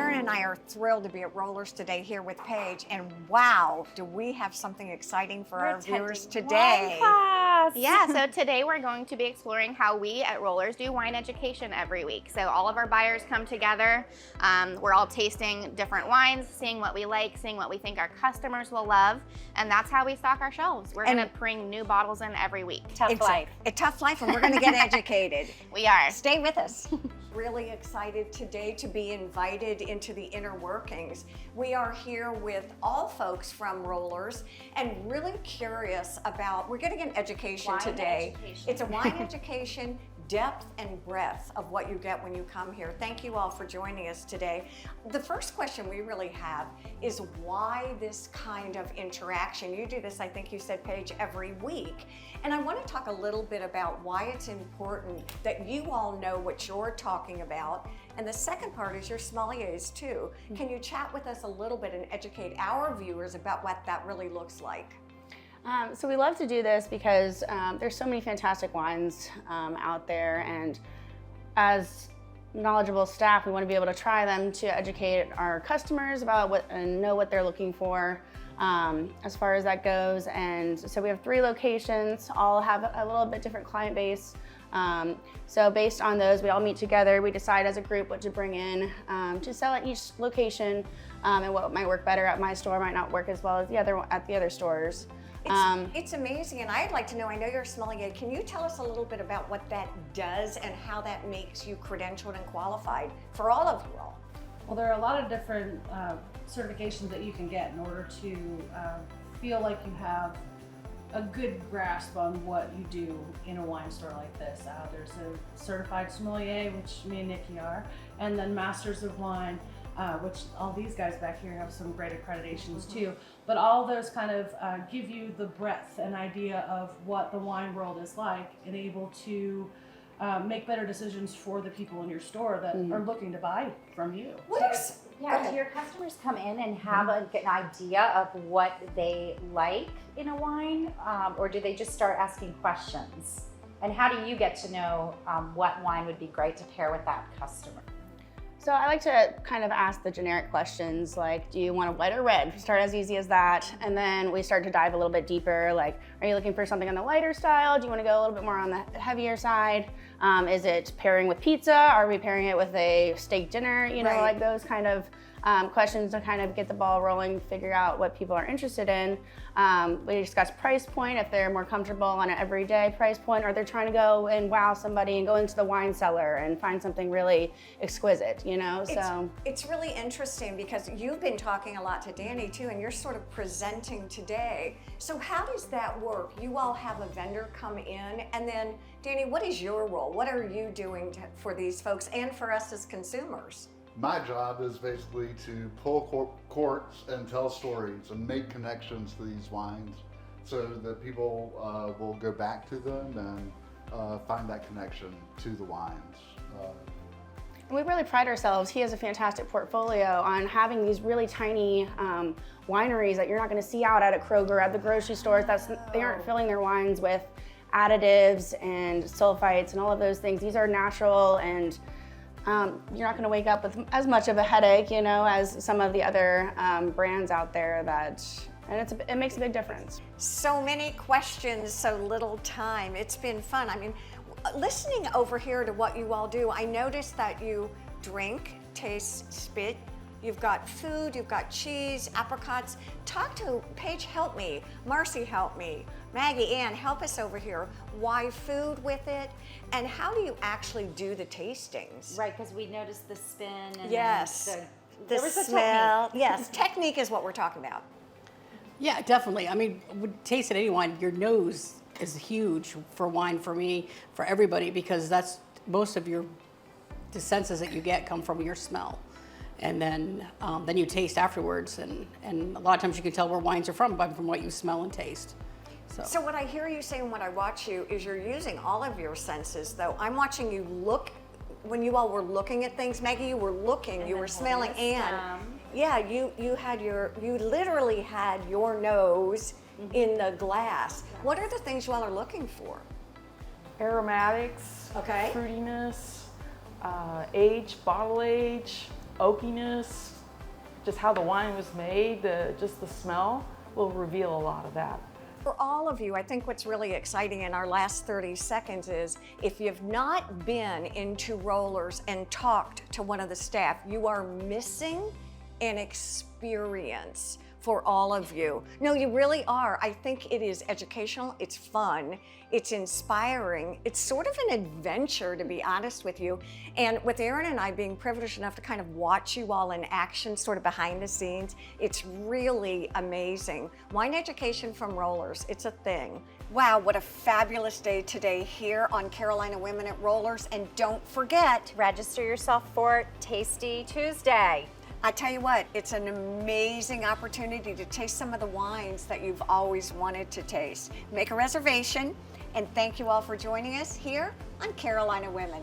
Erin and I are thrilled to be at Rollers today here with Paige, and wow, do we have something exciting for our viewers today. Yeah, so today we're going to be exploring how we at Rollers do wine education every week. So all of our buyers come together, we're all tasting different wines, seeing what we like, seeing what we think our customers will love, and that's how we stock our shelves. We're gonna bring new bottles in every week. Tough life, and we're gonna get educated. We are. Stay with us. Really excited today to be invited into the inner workings. We are here with all folks from Rollers and really curious about, we're getting an education Wine today. education. It's a wine education, depth and breadth of what you get when you come here. Thank you all for joining us today. The first question we really have is why this kind of interaction? You do this, I think you said, Paige, every week. And I want to talk a little bit about why it's important that you all know what you're talking about. And the second part is your sommeliers too. Can you chat with us a little bit and educate our viewers about what that really looks like? So we love to do this because there's so many fantastic wines out there, and as knowledgeable staff, we want to be able to try them to educate our customers about what and know what they're looking for as far as that goes. And so we have 3 locations, all have a little bit different client base. So based on those, we all meet together, we decide as a group what to bring in to sell at each location, and what might work better at my store might not work as well as at the other stores. It's amazing, and I'd like to know, I know you're a sommelier, can you tell us a little bit about what that does and how that makes you credentialed and qualified for all of you all? Well, there are a lot of different certifications that you can get in order to feel like you have a good grasp on what you do in a wine store like this. There's a certified sommelier, which me and Nikki are, and then Masters of Wine, which all these guys back here have some great accreditations too. But all those kind of give you the breadth and idea of what the wine world is like, and able to make better decisions for the people in your store that are looking to buy from you. Do your customers come in and have an idea of what they like in a wine, or do they just start asking questions? And how do you get to know what wine would be great to pair with that customer? So I like to kind of ask the generic questions like, do you want a white or red? Start as easy as that. And then we start to dive a little bit deeper, like, are you looking for something on the lighter style? Do you want to go a little bit more on the heavier side? Is it pairing with pizza? Are we pairing it with a steak dinner? You know, like those kind of questions to kind of get the ball rolling, figure out what people are interested in. We discuss price point, if they're more comfortable on an everyday price point, or they're trying to go and wow somebody and go into the wine cellar and find something really exquisite, you know? It's really interesting because you've been talking a lot to Danny too, and you're sort of presenting today. So how does that work? You all have a vendor come in, and then Danny, what is your role? What are you doing for these folks and for us as consumers? My job is basically to pull corks and tell stories and make connections to these wines so that people will go back to them and find that connection to the wines. We really pride ourselves, he has a fantastic portfolio on having these really tiny wineries that you're not going to see out at a Kroger, at the grocery stores. They aren't filling their wines with additives and sulfites and all of those things. These are natural, and you're not going to wake up with as much of a headache, you know, as some of the other brands out there and it makes a big difference. So many questions, so little time. It's been fun. I mean, listening over here to what you all do, I noticed that you drink, taste, spit. You've got food, you've got cheese, apricots. Talk to Paige, help me. Marcy, help me. Maggie, Ann, help us over here. Why food with it? And how do you actually do the tastings? Right, because we noticed the spin and the smell. Yes, technique is what we're talking about. Yeah, definitely. I mean, tasting any wine, your nose is huge for wine, for me, for everybody, because that's most of the senses that you get come from your smell. And then you taste afterwards, and a lot of times you can tell where wines are from what you smell and taste. So what I hear you say and what I watch you is you're using all of your senses, though. I'm watching you look, when you all were looking at things, Maggie, you were looking, and you were smelling, and yeah, you literally had your nose in the glass. What are the things you all are looking for? Aromatics, fruitiness, age, bottle age, oakiness, just how the wine was made, just the smell will reveal a lot of that. For all of you, I think what's really exciting in our last 30 seconds is if you've not been into Rollers and talked to one of the staff, you are missing an experience for all of you. No, you really are. I think it is educational, it's fun, it's inspiring, it's sort of an adventure, to be honest with you. And with Erin and I being privileged enough to kind of watch you all in action, sort of behind the scenes, it's really amazing. Wine education from Rollers, it's a thing. Wow, what a fabulous day today here on Carolina Women at Rollers. And don't forget, Register yourself for Tasty Tuesday. I tell you what, it's an amazing opportunity to taste some of the wines that you've always wanted to taste. Make a reservation, and thank you all for joining us here on Carolina Women.